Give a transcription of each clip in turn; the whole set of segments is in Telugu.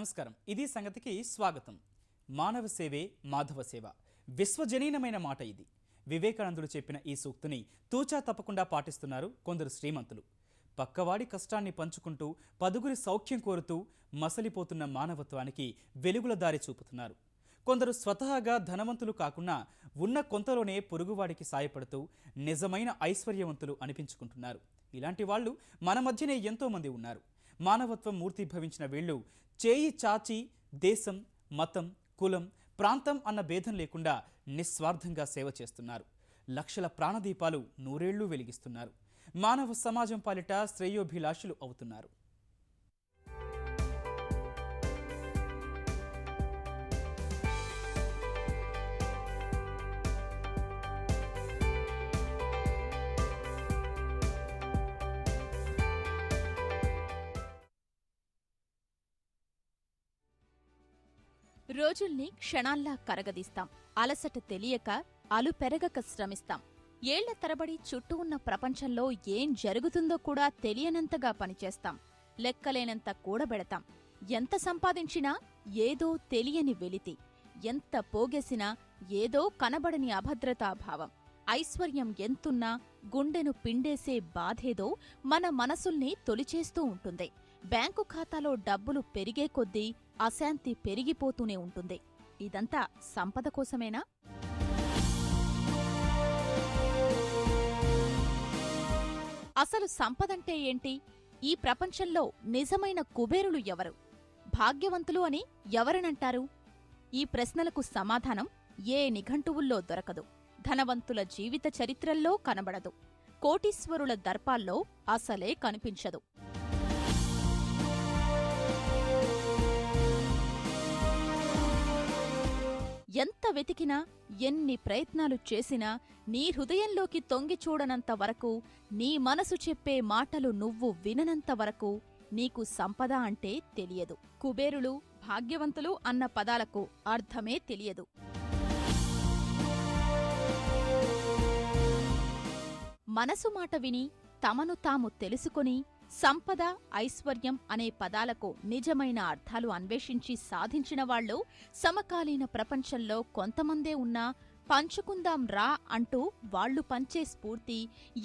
నమస్కారం. ఇది సంగతికి స్వాగతం. మానవ సేవే మాధవ సేవ విశ్వజనీనమైన మాట ఇది. వివేకానందుడు చెప్పిన ఈ సూక్తిని తూచా తప్పకుండా పాటిస్తున్నారు కొందరు శ్రీమంతులు. పక్కవాడి కష్టాన్ని పంచుకుంటూ పదుగురి సౌఖ్యం కోరుతూ మసలిపోతున్న మానవత్వానికి వెలుగుల దారి చూపుతున్నారు. కొందరు స్వతహాగా ధనవంతులు కాకుండా ఉన్న కొంతలోనే పొరుగువాడికి సాయపడుతూ నిజమైన ఐశ్వర్యవంతులు అనిపించుకుంటున్నారు. ఇలాంటి వాళ్ళు మన మధ్యనే ఎంతోమంది ఉన్నారు. మానవత్వం మూర్తిభవించిన వీళ్ళు చేయి చాచి దేశం, మతం, కులం, ప్రాంతం అన్న భేదం లేకుండా నిస్వార్థంగా సేవ చేస్తున్నారు. లక్షల ప్రాణదీపాలు నూరేళ్లు వెలిగిస్తున్నారు. మానవ సమాజం పాలిట శ్రేయోభిలాషులు అవుతున్నారు. రోజుల్ని క్షణాల్లా కరగదీస్తాం. అలసట తెలియక అలుపెరగక శ్రమిస్తాం. ఏళ్ల తరబడి చుట్టూ ఉన్న ప్రపంచంలో ఏం జరుగుతుందో కూడా తెలియనంతగా పనిచేస్తాం. లెక్కలేనంత కూడబెడతాం. ఎంత సంపాదించినా ఏదో తెలియని వెలితి, ఎంత పోగేసినా ఏదో కనబడని అభద్రతాభావం. ఐశ్వర్యం ఎంతున్నా గుండెను పిండేసే బాధేదో మన మనసుల్ని తొలిచేస్తూ ఉంటుంది. బ్యాంకు ఖాతాలో డబ్బులు పెరిగే కొద్దీ అశాంతి పెరిగిపోతూనే ఉంటుంది. ఇదంతా సంపద కోసమేనా? అసలు సంపదంటే ఏంటి? ఈ ప్రపంచంలో నిజమైన కుబేరులు ఎవరు? భాగ్యవంతులు అని ఎవరనంటారు? ఈ ప్రశ్నలకు సమాధానం ఏ నిఘంటువుల్లో దొరకదు. ధనవంతుల జీవిత చరిత్రల్లో కనబడదు. కోటీశ్వరుల దర్పాల్లో అసలే కనిపించదు. ఎంత వెతికినా, ఎన్ని ప్రయత్నాలు చేసినా నీ హృదయంలోకి తొంగి చూడనంత వరకు, నీ మనసు చెప్పే మాటలు నువ్వు విననంత వరకు నీకు సంపద అంటే తెలియదు. కుబేరులు, భాగ్యవంతులు అన్న పదాలకు అర్థమే తెలియదు. మనసు మాట విని, తమను తాము తెలుసుకొని సంపద, ఐశ్వర్యం అనే పదాలకు నిజమైన అర్థాలు అన్వేషించి సాధించిన వాళ్ళు సమకాలీన ప్రపంచంలో కొంతమందే ఉన్నా, పంచుకుందాం రా అంటూ వాళ్లు పంచే స్ఫూర్తి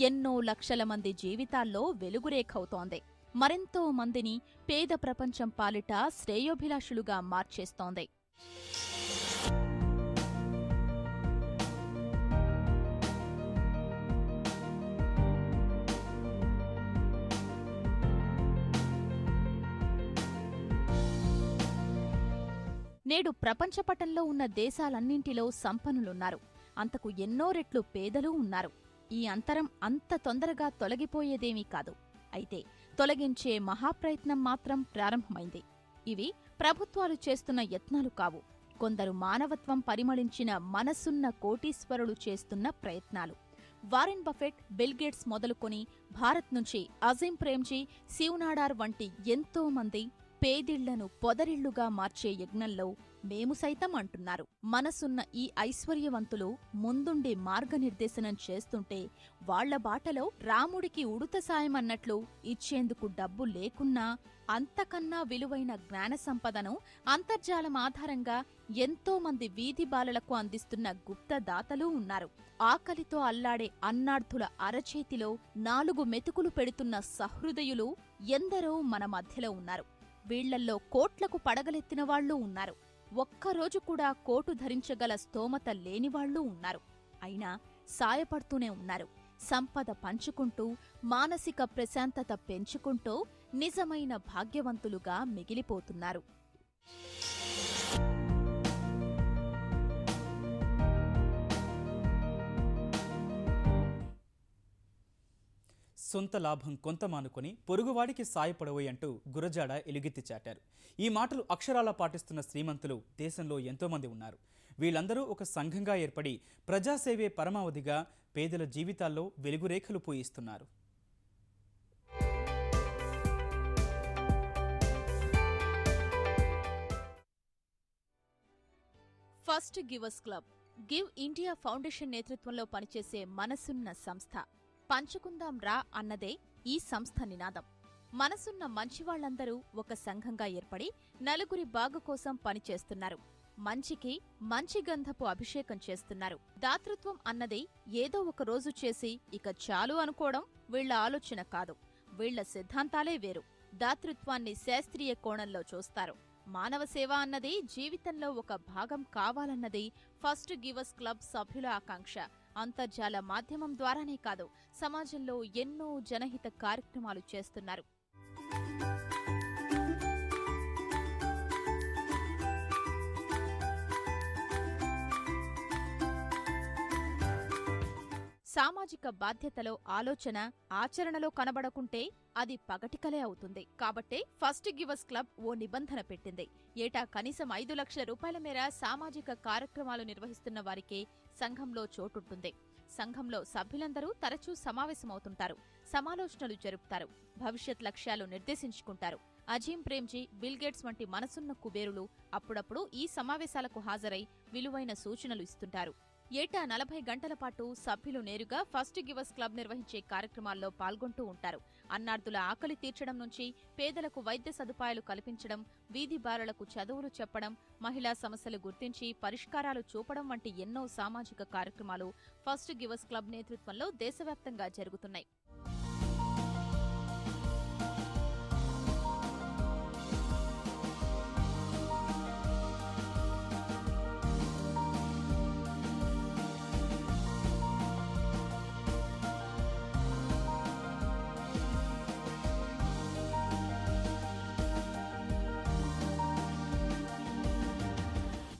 ఎన్నో లక్షల మంది జీవితాల్లో వెలుగురేఖవుతోంది. మరెంతో మందిని పేద ప్రపంచం పాలిట శ్రేయోభిలాషులుగా మార్చేస్తోంది. నేడు ప్రపంచపటంలో ఉన్న దేశాలన్నింటిలో సంపన్నులున్నారు. అంతకు ఎన్నో రెట్లు పేదలూ ఉన్నారు. ఈ అంతరం అంత తొందరగా తొలగిపోయేదేమీ కాదు. అయితే తొలగించే మహాప్రయత్నం మాత్రం ప్రారంభమైంది. ఇవి ప్రభుత్వాలు చేస్తున్న యత్నాలు కావు. కొందరు మానవత్వం పరిమళించిన మనసున్న కోటీశ్వరులు చేస్తున్న ప్రయత్నాలు. వారెన్ బఫెట్, బిల్ గేట్స్ మొదలుకొని భారత్ నుంచి అజీం ప్రేమ్జీ, శివ్ నాడార్ వంటి ఎంతో మంది పేదిళ్లను పొదరిళ్లుగా మార్చే యజ్ఞంలో మేము సైతం అంటున్నారు. మనసున్న ఈ ఐశ్వర్యవంతులు ముందుండి మార్గనిర్దేశనం చేస్తుంటే వాళ్ల బాటలో రాముడికి ఉడుత సాయం అన్నట్లు ఇచ్చేందుకు డబ్బు లేకున్నా అంతకన్నా విలువైన జ్ఞాన సంపదను అంతర్జాలం ఆధారంగా ఎంతో మంది వీధి బాలలకు అందిస్తున్న గుప్త దాతలూ ఉన్నారు. ఆకలితో అల్లాడే అన్నార్థుల అరచేతిలో 4 మెతుకులు పెడుతున్న సహృదయులు ఎందరో మన మధ్యలో ఉన్నారు. వీళ్లల్లో కోట్లకు పడగలెత్తిన వాళ్లూ ఉన్నారు. ఒక్కరోజు కూడా కోటు ధరించగల స్తోమత లేనివాళ్లూ ఉన్నారు. అయినా సాయపడుతూనే ఉన్నారు. సంపద పంచుకుంటూ, మానసిక ప్రశాంతత పెంచుకుంటూ నిజమైన భాగ్యవంతులుగా మిగిలిపోతున్నారు. సొంత లాభం కొంత మానుకొని పొరుగువాడికి సాయపడవోయి అంటూ గురజాడ ఎలుగెత్తి చాటారు. ఈ మాటలు అక్షరాలా పాటిస్తున్న శ్రీమంతులు దేశంలో ఎంతోమంది ఉన్నారు. వీళ్ళందరూ ఒక సంఘంగా ఏర్పడి ప్రజాసేవే పరమావధిగా పేదల జీవితాల్లో వెలుగురేఖలు పూయిస్తున్నారు. First givers club, give India foundation నేతృత్వంలో పనిచేసే మనసున్న సంస్థ. పంచుకుందాం రా అన్నదే ఈ సంస్థ నినాదం. మనసున్న మంచివాళ్లందరూ ఒక సంఘంగా ఏర్పడి నలుగురి బాగు కోసం పనిచేస్తున్నారు. మంచికి మంచి గంధపు అభిషేకం చేస్తున్నారు. దాతృత్వం అన్నది ఏదో ఒక రోజు చేసి ఇక చాలు అనుకోవడం వీళ్ల ఆలోచన కాదు. వీళ్ల సిద్ధాంతాలే వేరు. దాతృత్వాన్ని శాస్త్రీయ కోణంలో చూస్తారు. మానవ సేవ అన్నది జీవితంలో ఒక భాగం కావాలన్నది ఫస్ట్ గివర్స్ క్లబ్ సభ్యుల ఆకాంక్ష. అంతర్జాల మాధ్యమం ద్వారానే కాదు, సమాజంలో ఎన్నో జనహిత కార్యక్రమాలు చేస్తున్నారు. సామాజిక బాధ్యతలో ఆలోచన ఆచరణలో కనబడకుంటే అది పగటికలే అవుతుంది. కాబట్టే ఫస్ట్ గివర్స్ క్లబ్ ఓ నిబంధన పెట్టింది. ఏటా కనీసం 5 లక్షల రూపాయల మేర సామాజిక కార్యక్రమాలు నిర్వహిస్తున్న వారికే సంఘంలో చోటుంటుంది. సంఘంలో సభ్యులందరూ తరచూ సమావేశమవుతుంటారు, సమాలోచనలు జరుపుతారు, భవిష్యత్ లక్ష్యాలు నిర్దేశించుకుంటారు. అజీం ప్రేమ్జీ, బిల్ గేట్స్ వంటి మనసున్న కుబేరులు అప్పుడప్పుడు ఈ సమావేశాలకు హాజరై విలువైన సూచనలు ఇస్తుంటారు. ఏటా 40 గంటల పాటు సభ్యులు నేరుగా ఫస్ట్ గివర్స్ క్లబ్ నిర్వహించే కార్యక్రమాల్లో పాల్గొంటూ ఉంటారు. అన్నార్థుల ఆకలి తీర్చడం నుంచి పేదలకు వైద్య సదుపాయాలు కల్పించడం, వీధి బాలలకు చదువులు చెప్పడం, మహిళా సమస్యలు గుర్తించి పరిష్కారాలు చూపడం వంటి ఎన్నో సామాజిక కార్యక్రమాలు ఫస్ట్ గివర్స్ క్లబ్ నేతృత్వంలో దేశవ్యాప్తంగా జరుగుతున్నాయి.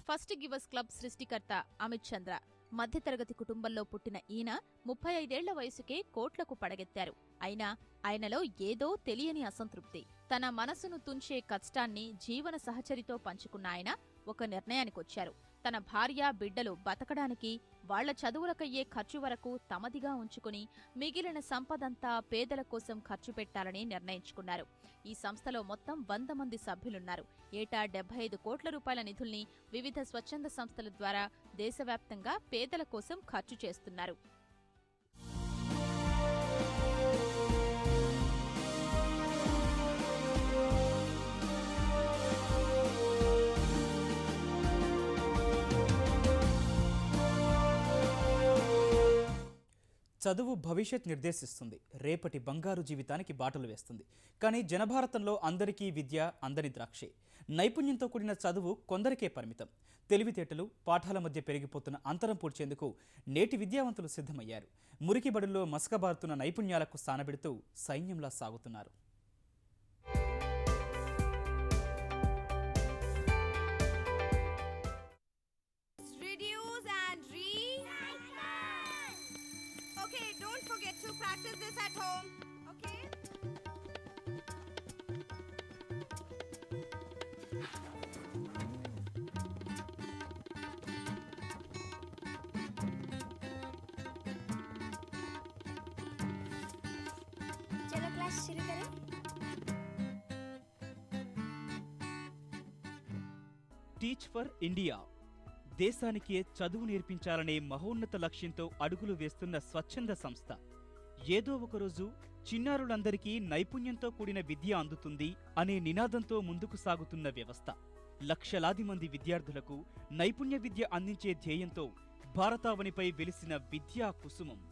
ఫస్ట్ గివర్స్ క్లబ్ సృష్టికర్త అమిత్ చంద్ర మధ్యతరగతి కుటుంబంలో పుట్టిన ఈయన 35 ఏళ్ల వయసుకే కోట్లకు పడగెత్తారు. అయినా ఆయనలో ఏదో తెలియని అసంతృప్తి. తన మనసును తుంచే కష్టాన్ని జీవన సహచరితో పంచుకున్న ఆయన ఒక నిర్ణయానికొచ్చారు. తన భార్య, బిడ్డలు బతకడానికి, వాళ్ల చదువులకయ్యే ఖర్చు వరకు తమదిగా ఉంచుకుని మిగిలిన సంపదంతా పేదల కోసం ఖర్చు పెట్టాలని నిర్ణయించుకున్నారు. ఈ సంస్థలో మొత్తం 100 మంది సభ్యులున్నారు. ఏటా 75 కోట్ల రూపాయల నిధుల్ని వివిధ స్వచ్ఛంద సంస్థల ద్వారా దేశవ్యాప్తంగా పేదల కోసం ఖర్చు చేస్తున్నారు. చదువు భవిష్యత్ నిర్దేశిస్తుంది, రేపటి బంగారు జీవితానికి బాటలు వేస్తుంది. కానీ జనభారతంలో అందరికీ విద్య అందని ద్రాక్షే. నైపుణ్యంతో కూడిన చదువు కొందరికే పరిమితం. తెలివితేటలు, పాఠాల మధ్య పెరిగిపోతున్న అంతరం పూడ్చేందుకు నేటి విద్యావంతులు సిద్ధమయ్యారు. మురికి బడుల్లో మసకబారుతున్న నైపుణ్యాలకు స్థానబెడుతూ సైన్యంలా సాగుతున్నారు. Practice this at home, okay? चलो क्लास शुरू करें। టీచ్ ఫర్ ఇండియా దేశానికే చదువు నేర్పించాలనే మహోన్నత లక్ష్యంతో అడుగులు వేస్తున్న స్వచ్ఛంద సంస్థ. ఏదో ఒకరోజు చిన్నారులందరికీ నైపుణ్యంతో కూడిన విద్య అందుతుంది అనే నినాదంతో ముందుకు సాగుతున్న వ్యవస్థ. లక్షలాది మంది విద్యార్థులకు నైపుణ్య విద్య అందించే ధ్యేయంతో భారతావనిపై వెలిసిన విద్యా కుసుమం.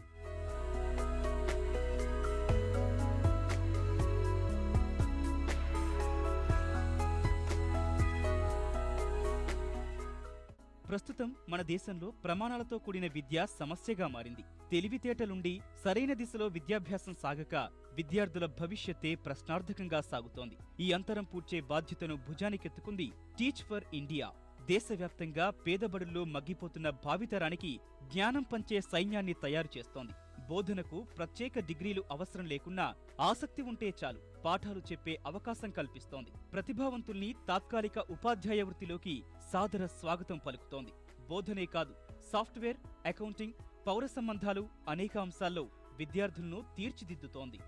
ప్రస్తుతం మన దేశంలో ప్రమాణాలతో కూడిన విద్య సమస్యగా మారింది. తెలివితేటలుండి సరైన దిశలో విద్యాభ్యాసం సాగక విద్యార్థుల భవిష్యత్తే ప్రశ్నార్థకంగా సాగుతోంది. ఈ అంతరం పూడ్చే బాధ్యతను భుజానికెత్తుకుంది టీచ్ ఫర్ ఇండియా. దేశవ్యాప్తంగా పేదబడుల్లో మగ్గిపోతున్న భావితరానికి జ్ఞానం పంచే సైన్యాన్ని తయారు చేస్తోంది. బోధనకు ప్రత్యేక డిగ్రీలు అవసరం లేకున్నా ఆసక్తి ఉంటే చాలు పాఠాలు చెప్పే అవకాశం కల్పిస్తోంది. ప్రతిభావంతుల్ని తాత్కాలిక ఉపాధ్యాయ వృత్తిలోకి సాదర స్వాగతం పలుకుతోంది. బోధనే కాదు, సాఫ్ట్వేర్, అకౌంటింగ్, పౌర సంబంధాలు అనేక అంశాల్లో విద్యార్థులను తీర్చిదిద్దుతోంది.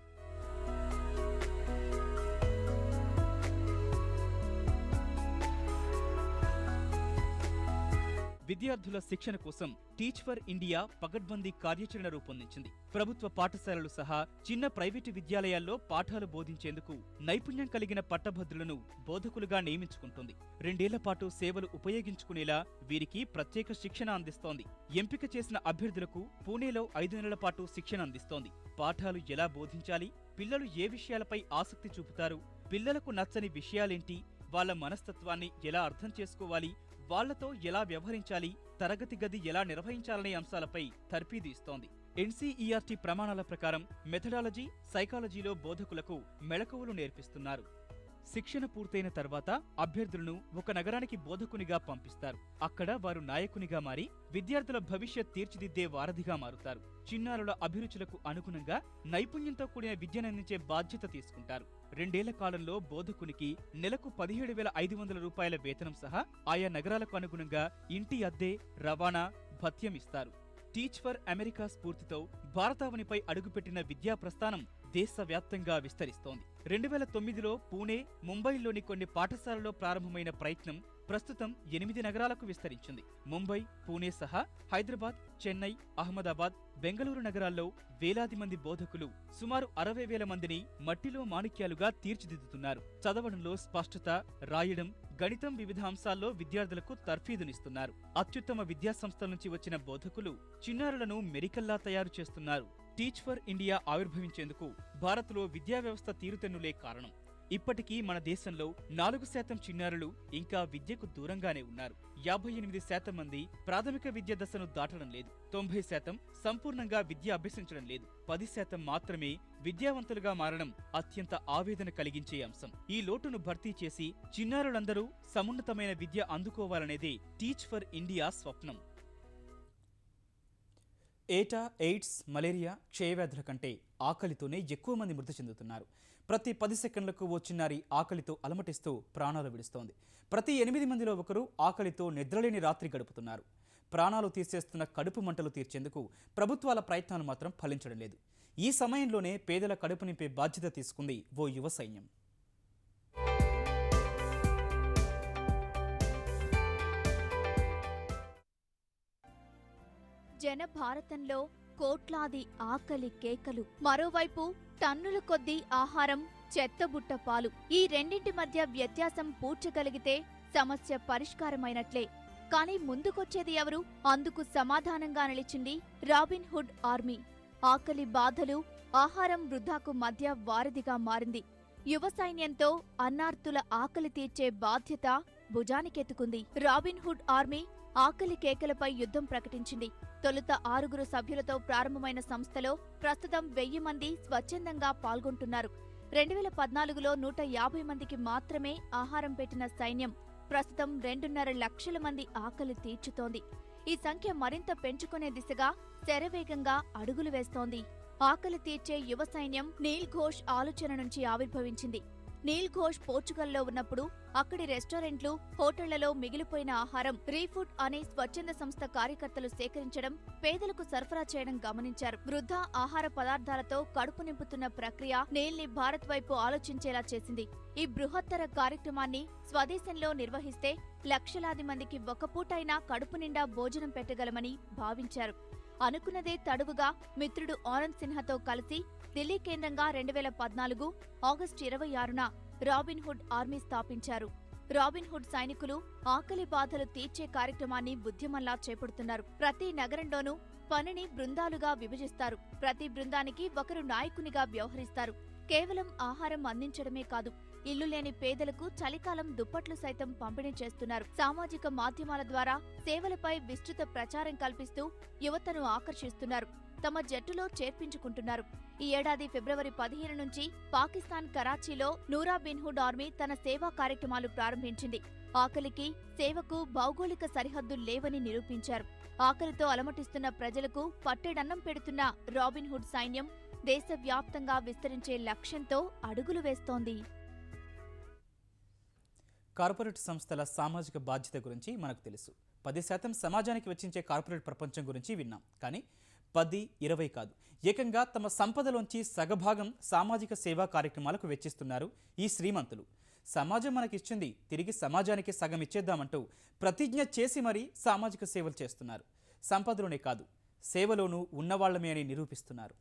విద్యార్థుల శిక్షణ కోసం టీచ్ ఫర్ ఇండియా పకడ్బందీ కార్యాచరణ రూపొందించింది. ప్రభుత్వ పాఠశాలలు సహా చిన్న ప్రైవేటు విద్యాలయాల్లో పాఠాలు బోధించేందుకు నైపుణ్యం కలిగిన పట్టభద్రులను బోధకులుగా నియమించుకుంటుంది. 2 ఏళ్ల పాటు సేవలు ఉపయోగించుకునేలా వీరికి ప్రత్యేక శిక్షణ అందిస్తోంది. ఎంపిక చేసిన అభ్యర్థులకు పూణేలో 5 నెలల పాటు శిక్షణ అందిస్తోంది. పాఠాలు ఎలా బోధించాలి, పిల్లలు ఏ విషయాలపై ఆసక్తి చూపుతారు, పిల్లలకు నచ్చని విషయాలేంటి, వాళ్ళ మనస్తత్వాన్ని ఎలా అర్థం చేసుకోవాలి, వాళ్లతో ఎలా వ్యవహరించాలి, తరగతి గది ఎలా నిర్వహించాలనే అంశాలపై తర్ఫీదు ఇస్తోంది. ఎన్సీఈఆర్టీ ప్రమాణాల ప్రకారం మెథడాలజీ, సైకాలజీలో బోధకులకు మెళకువలు నేర్పిస్తున్నారు. శిక్షణ పూర్తయిన తర్వాత అభ్యర్థులను ఒక నగరానికి బోధకునిగా పంపిస్తారు. అక్కడ వారు నాయకునిగా మారి విద్యార్థుల భవిష్యత్ తీర్చిదిద్దే వారధిగా మారుతారు. చిన్నారుల అభిరుచులకు అనుగుణంగా నైపుణ్యంతో కూడిన విద్యనందించే బాధ్యత తీసుకుంటారు. 2 ఏళ్ల కాలంలో బోధకునికి నెలకు 17,500 రూపాయల వేతనం సహా ఆయా నగరాలకు అనుగుణంగా ఇంటి అద్దె, రవాణా, భత్యం ఇస్తారు. టీచ్ ఫర్ అమెరికా స్ఫూర్తితో భారతావనిపై అడుగుపెట్టిన విద్యా ప్రస్థానం దేశవ్యాప్తంగా విస్తరిస్తోంది. 2009లో పూణే, ముంబైలోని కొన్ని పాఠశాలల్లో ప్రారంభమైన ప్రయత్నం ప్రస్తుతం 8 నగరాలకు విస్తరించింది. ముంబై, పూణే సహా హైదరాబాద్, చెన్నై, అహ్మదాబాద్, బెంగళూరు నగరాల్లో వేలాది మంది బోధకులు సుమారు 60,000 మందిని మట్టిలో మాణిక్యాలుగా తీర్చిదిద్దుతున్నారు. చదవడంలో స్పష్టత, రాయడం, గణితం వివిధ అంశాల్లో విద్యార్థులకు తర్ఫీదునిస్తున్నారు. అత్యుత్తమ విద్యాసంస్థల నుంచి వచ్చిన బోధకులు చిన్నారులను మెరికల్లా తయారు చేస్తున్నారు. టీచ్ ఫర్ ఇండియా ఆవిర్భవించేందుకు భారత్లో విద్యా వ్యవస్థ తీరుతెన్నులే కారణం. ఇప్పటికీ మన దేశంలో 4% చిన్నారులు ఇంకా విద్యకు దూరంగానే ఉన్నారు. 58% మంది ప్రాథమిక విద్య దశను దాటడం లేదు. 90% సంపూర్ణంగా విద్య అభ్యసించడం లేదు. 10% మాత్రమే విద్యావంతులుగా మారడం అత్యంత ఆవేదన కలిగించే అంశం. ఈ లోటును భర్తీ చేసి చిన్నారులందరూ సమున్నతమైన విద్య అందుకోవాలనేదే టీచ్ ఫర్ ఇండియా స్వప్నం. ఏటా ఎయిడ్స్, మలేరియా, క్షయవ్యాధుల కంటే ఆకలితోనే ఎక్కువ మంది మృతి చెందుతున్నారు. ప్రతి 10 సెకండ్లకు ఓ చిన్నారి ఆకలితో అలమటిస్తూ ప్రాణాలు విడుస్తోంది. ప్రతి 8 మందిలో ఒకరు ఆకలితో నిద్రలేని రాత్రి గడుపుతున్నారు. ప్రాణాలు తీసేస్తున్న కడుపు మంటలు తీర్చేందుకు ప్రభుత్వాల ప్రయత్నాలు మాత్రం ఫలించడం లేదు. ఈ సమయంలోనే పేదల కడుపు నింపే బాధ్యత తీసుకుంది ఓ యువ సైన్యం. జన భారతంలో కోట్లాది ఆకలి కేకలు, మరోవైపు టన్నుల కొద్దీ ఆహారం, చెత్తబుట్ట పాలు. ఈ రెండింటి మధ్య వ్యత్యాసం పూడ్చగలిగితే సమస్య పరిష్కారమైనట్లే. కానీ ముందుకొచ్చేది ఎవరు? అందుకు సమాధానంగా నిలిచింది రాబిన్ హుడ్ ఆర్మీ. ఆకలి బాధలు, ఆహారం వృధాకు మధ్య వారధిగా మారింది. యువ సైన్యంతో అన్నార్తుల ఆకలి తీర్చే బాధ్యత భుజానికెత్తుకుంది. రాబిన్ హుడ్ ఆర్మీ ఆకలి కేకలపై యుద్ధం ప్రకటించింది. తొలుత 6 సభ్యులతో ప్రారంభమైన సంస్థలో ప్రస్తుతం 1000 మంది స్వచ్ఛందంగా పాల్గొంటున్నారు. 2014లో 150 మందికి మాత్రమే ఆహారం పెట్టిన సైన్యం ప్రస్తుతం 2.5 లక్షల మంది ఆకలి తీర్చుతోంది. ఈ సంఖ్య మరింత పెంచుకునే దిశగా శరవేగంగా అడుగులు వేస్తోంది. ఆకలి తీర్చే యువ సైన్యం నీల్ ఘోష్ ఆలోచన నుంచి ఆవిర్భవించింది. నీల్ ఘోష్ పోర్చుగల్లో ఉన్నప్పుడు అక్కడి రెస్టారెంట్లు, హోటళ్లలో మిగిలిపోయిన ఆహారం రీఫుడ్ అనే స్వచ్ఛంద సంస్థ కార్యకర్తలు సేకరించడం, పేదలకు సరఫరా చేయడం గమనించారు. వృద్ధా ఆహార పదార్థాలతో కడుపు నింపుతున్న ప్రక్రియ నీల్ ని భారత్ వైపు ఆలోచించేలా చేసింది. ఈ బృహత్తర కార్యక్రమాన్ని స్వదేశంలో నిర్వహిస్తే లక్షలాది మందికి ఒక పూటైనా కడుపు నిండా భోజనం పెట్టగలమని భావించారు. అనుకున్నదే తడువుగా మిత్రుడు ఆనంద్ సిన్హాతో కలిసి ఢిల్లీ కేంద్రంగా 2014 ఆగస్టు 26న రాబిన్ హుడ్ ఆర్మీ స్థాపించారు. రాబిన్ హుడ్ సైనికులు ఆకలి బాధలు తీర్చే కార్యక్రమాన్ని ఉద్యమంలా చేపడుతున్నారు. ప్రతి నగరంలోనూ పనిని బృందాలుగా విభజిస్తారు. ప్రతి బృందానికి ఒకరు నాయకునిగా వ్యవహరిస్తారు. కేవలం ఆహారం అందించడమే కాదు, ఇల్లు లేని పేదలకు చలికాలం దుప్పట్లు సైతం పంపిణీ చేస్తున్నారు. సామాజిక మాధ్యమాల ద్వారా సేవలపై విస్తృత ప్రచారం కల్పిస్తూ యువతను ఆకర్షిస్తున్నారు. తమ జట్టులో చేర్పించుకుంటున్నారు. ఈ ఏడాది ఫిబ్రవరి 15 నుంచి పాకిస్తాన్ కరాచీలో నూరా బిన్ హుడ్ ఆర్మీ తన సేవా కార్యక్రమాలు ప్రారంభించింది. ఆకలికి, సేవకు భౌగోళిక సరిహద్దులు లేవని నిరూపించారు. ఆకలితో అలమటిస్తున్న ప్రజలకు పట్టెడన్నం పెడుతున్న రాబిన్ హుడ్ సైన్యం దేశవ్యాప్తంగా విస్తరించే లక్ష్యంతో అడుగులు వేస్తోంది. కార్పొరేట్ సంస్థల సామాజిక బాధ్యత గురించి మనకు తెలుసు. 10% సమాజానికి వెచ్చించే కార్పొరేట్ ప్రపంచం గురించి విన్నాం. కానీ 10, 20 కాదు, ఏకంగా తమ సంపదలోంచి సగభాగం సామాజిక సేవా కార్యక్రమాలకు వెచ్చిస్తున్నారు ఈ శ్రీమంతులు. సమాజం మనకిచ్చింది తిరిగి సమాజానికి సగం ఇచ్చేద్దామంటూ ప్రతిజ్ఞ చేసి మరీ సామాజిక సేవలు చేస్తున్నారు. సంపదలోనే కాదు, సేవలోనూ ఉన్నవాళ్లమే అని నిరూపిస్తున్నారు.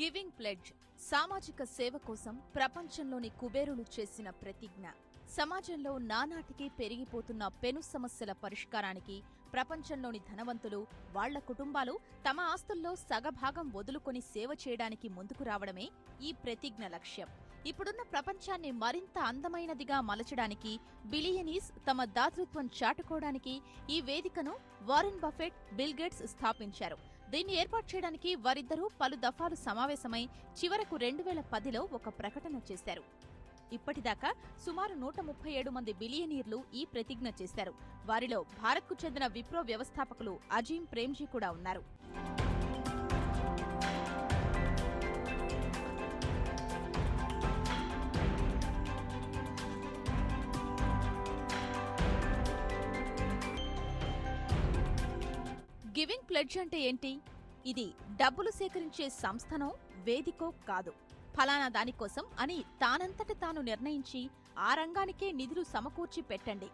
గివింగ్ ప్లెడ్జ్ సామాజిక సేవ కోసం ప్రపంచంలోని కుబేరులు చేసిన ప్రతిజ్ఞ. సమాజంలో నానాటికి పెరిగిపోతున్న పెను సమస్యల పరిష్కారానికి ప్రపంచంలోని ధనవంతులు, వాళ్ల కుటుంబాలు తమ ఆస్తుల్లో సగభాగం వదులుకొని సేవ చేయడానికి ముందుకు రావడమే ఈ ప్రతిజ్ఞ లక్ష్యం. ఇప్పుడున్న ప్రపంచాన్ని మరింత అందమైనదిగా మలచడానికి, బిలియనీస్ తమ దాతృత్వం చాటుకోవడానికి ఈ వేదికను వారెన్ బఫెట్, బిల్ గేట్స్ స్థాపించారు. దీన్ని ఏర్పాటు చేయడానికి వారిద్దరూ పలు దఫాలు సమావేశమై చివరకు 2010లో ఒక ప్రకటన చేశారు. ఇప్పటిదాకా సుమారు 137 మంది బిలియనీర్లు ఈ ప్రతిజ్ఞ చేశారు. వారిలో భారత్కు చెందిన విప్రో వ్యవస్థాపకులు అజీం ప్రేమ్జీ కూడా ఉన్నారు. గివింగ్ ప్లెడ్జ్ అంటే ఏంటి? ఇది డబ్బులు సేకరించే సంస్థనో వేదికో కాదు. ఫలానా దానికోసం అని తానంతట తాను నిర్ణయించి ఆ రంగానికే నిధులు సమకూర్చి పెట్టండి,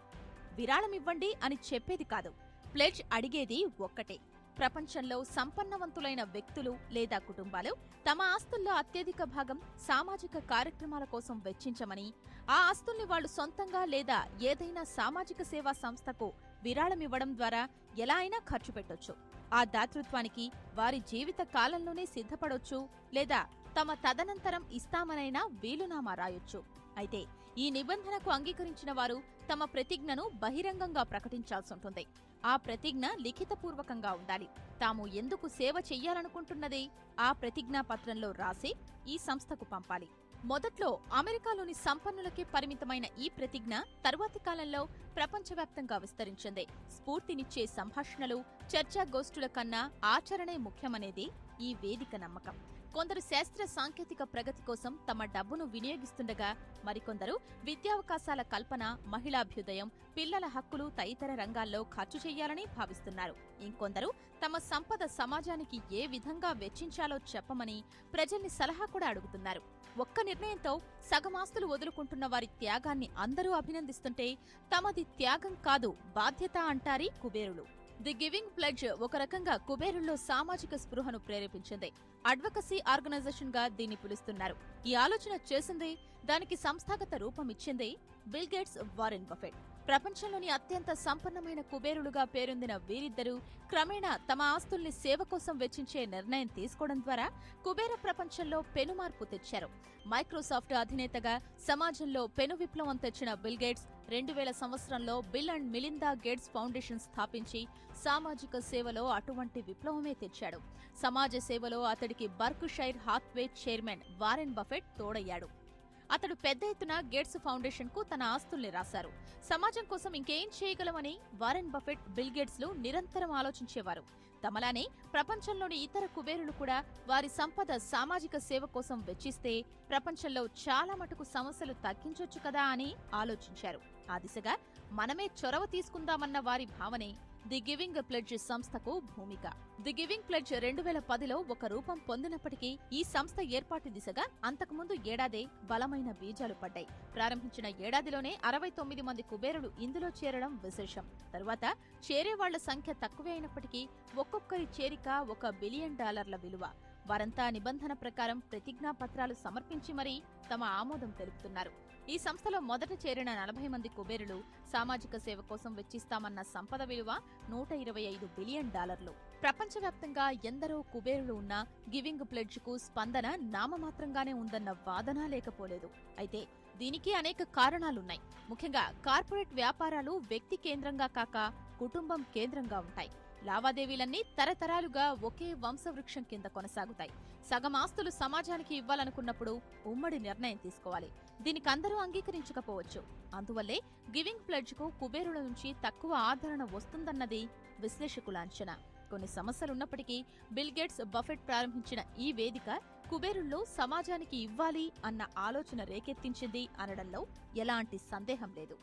విరాళమివ్వండి అని చెప్పేది కాదు. ప్లెడ్జ్ అడిగేది ఒక్కటే: ప్రపంచంలో సంపన్నవంతులైన వ్యక్తులు లేదా కుటుంబాలు తమ ఆస్తుల్లో అత్యధిక భాగం సామాజిక కార్యక్రమాల కోసం వెచ్చించమని, ఆ ఆస్తుల్ని వాళ్లు సొంతంగా లేదా ఏదైనా సామాజిక సేవా సంస్థకు విరాళమివ్వడం ద్వారా ఎలా అయినా ఖర్చు పెట్టొచ్చు. ఆ దాతృత్వానికి వారి జీవిత కాలంలోనే సిద్ధపడొచ్చు, లేదా తమ తదనంతరం ఇస్తామనైనా వీలునామా రాయొచ్చు. అయితే ఈ నిబంధనకు అంగీకరించిన వారు తమ ప్రతిజ్ఞను బహిరంగంగా ప్రకటించాల్సుంటుంది. ఆ ప్రతిజ్ఞ లిఖితపూర్వకంగా ఉండాలి. తాము ఎందుకు సేవ చెయ్యాలనుకుంటున్నది ఆ ప్రతిజ్ఞా పత్రంలో రాసి ఈ సంస్థకు పంపాలి. మొదట్లో అమెరికాలోని సంపన్నులకే పరిమితమైన ఈ ప్రతిజ్ఞ తరువాతి కాలంలో ప్రపంచవ్యాప్తంగా విస్తరించింది. స్ఫూర్తినిచ్చే సంభాషణలు, చర్చాగోష్ఠుల కన్నా ఆచరణే ముఖ్యమనేది ఈ వేదిక నమ్మకం. కొందరు శాస్త్ర సాంకేతిక ప్రగతి కోసం తమ డబ్బును వినియోగిస్తుండగా, మరికొందరు విద్యావకాశాల కల్పన, మహిళాభ్యుదయం, పిల్లల హక్కులు తదితర రంగాల్లో ఖర్చు చేయాలని భావిస్తున్నారు. ఇంకొందరు తమ సంపద సమాజానికి ఏ విధంగా వెచ్చించాలో చెప్పమని ప్రజల్ని సలహా కూడా అడుగుతున్నారు. ఒక్క నిర్ణయంతో సగమాస్తులు వదులుకుంటున్న వారి త్యాగాన్ని అందరూ అభినందిస్తుంటే, తమది త్యాగం కాదు బాధ్యత అంటారీ కుబేరులు. ది గివింగ్ ప్లెడ్జ్ ఒక రకంగా కుబేరుల్లో సామాజిక స్పృహను ప్రేరేపించింది. అడ్వకసీ ఆర్గనైజేషన్ గా దీన్ని పిలుస్తున్నారు. ఈ ఆలోచన చేసింది, దానికి సంస్థాగత రూపమిచ్చింది బిల్ గేట్స్, వారెన్ బఫెట్. ప్రపంచంలోని అత్యంత సంపన్నమైన కుబేరులుగా పేరొందిన వీరిద్దరూ క్రమేణా తమ ఆస్తుల్ని సేవ కోసం వెచ్చించే నిర్ణయం తీసుకోవడం ద్వారా కుబేర ప్రపంచంలో పెనుమార్పు తెచ్చారు. మైక్రోసాఫ్ట్ అధినేతగా సమాజంలో పెను విప్లవం తెచ్చిన బిల్ గేట్స్ 2000 సంవత్సరంలో bill and Melinda gates foundation స్థాపించి సామాజిక సేవలో అటువంటి విప్లవమే తెచ్చాడు. సమాజ సేవలో అతడికి బర్కుషైర్ హాత్వే చైర్మన్ వారెన్ బఫెట్ తోడయ్యాడు. అతడు పెద్ద ఎత్తున గేట్స్ ఫౌండేషన్ కు తన ఆస్తుల్ని రాశారు. సమాజం కోసం ఇంకేం చేయగలమని వారెన్ బఫెట్, బిల్ గేట్స్లు నిరంతరం ఆలోచించేవారు. తమలానే ప్రపంచంలోని ఇతర కుబేరులు కూడా వారి సంపద సామాజిక సేవ కోసం వెచ్చిస్తే ప్రపంచంలో చాలా మటుకు సమస్యలు తగ్గించొచ్చు కదా అని ఆలోచించారు. ఆ దిశగా మనమే చొరవ తీసుకుందామన్న వారి భావనే ది గివింగ్ ప్లెడ్జ్ సంస్థకు భూమిక. ది గివింగ్ ప్లెడ్జ్ 2010లో ఒక రూపం పొందినప్పటికీ ఈ సంస్థ ఏర్పాటు దిశగా అంతకుముందు ఏడాదే బలమైన బీజాలు పడ్డాయి. ప్రారంభించిన ఏడాదిలోనే 69 మంది కుబేరులు ఇందులో చేరడం విశేషం. తరువాత చేరేవాళ్ల సంఖ్య తక్కువే అయినప్పటికీ ఒక్కొక్కరి చేరిక $1 బిలియన్ విలువ. వారంతా నిబంధన ప్రకారం ప్రతిజ్ఞా పత్రాలు సమర్పించి మరీ తమ ఆమోదం తెలుపుతున్నారు. ఈ సంస్థలో మొదట చేరిన 40 మంది కుబేరులు సామాజిక సేవ కోసం వెచ్చిస్తామన్న సంపద విలువ $125 బిలియన్. ప్రపంచవ్యాప్తంగా ఎందరో కుబేరులు ఉన్నా గివింగ్ ప్లెడ్జ్ కు స్పందన నామమాత్రంగానే ఉందన్న వాదన లేకపోలేదు. అయితే దీనికి అనేక కారణాలున్నాయి. ముఖ్యంగా కార్పొరేట్ వ్యాపారాలు వ్యక్తి కేంద్రంగా కాక కుటుంబం కేంద్రంగా ఉంటాయి. లావాదేవీలన్నీ తరతరాలుగా ఒకే వంశవృక్షం కింద కొనసాగుతాయి. సగం ఆస్తులు సమాజానికి ఇవ్వాలనుకున్నప్పుడు ఉమ్మడి నిర్ణయం తీసుకోవాలి. దీనికి అందరూ అంగీకరించకపోవచ్చు. అందువల్లే గివింగ్ ప్లెడ్జ్ కు కుబేరుల నుంచి తక్కువ ఆదరణ వస్తుందన్నది విశ్లేషకుల అంచనా. మరికొన్ని సమస్యలున్నప్పటికీ బిల్ గేట్స్, బఫెట్ ప్రారంభించిన ఈ వేదిక కుబేరుల్లో సమాజానికి ఇవ్వాలి అన్న ఆలోచన రేకెత్తించింది అనడంలో ఎలాంటి సందేహం లేదు.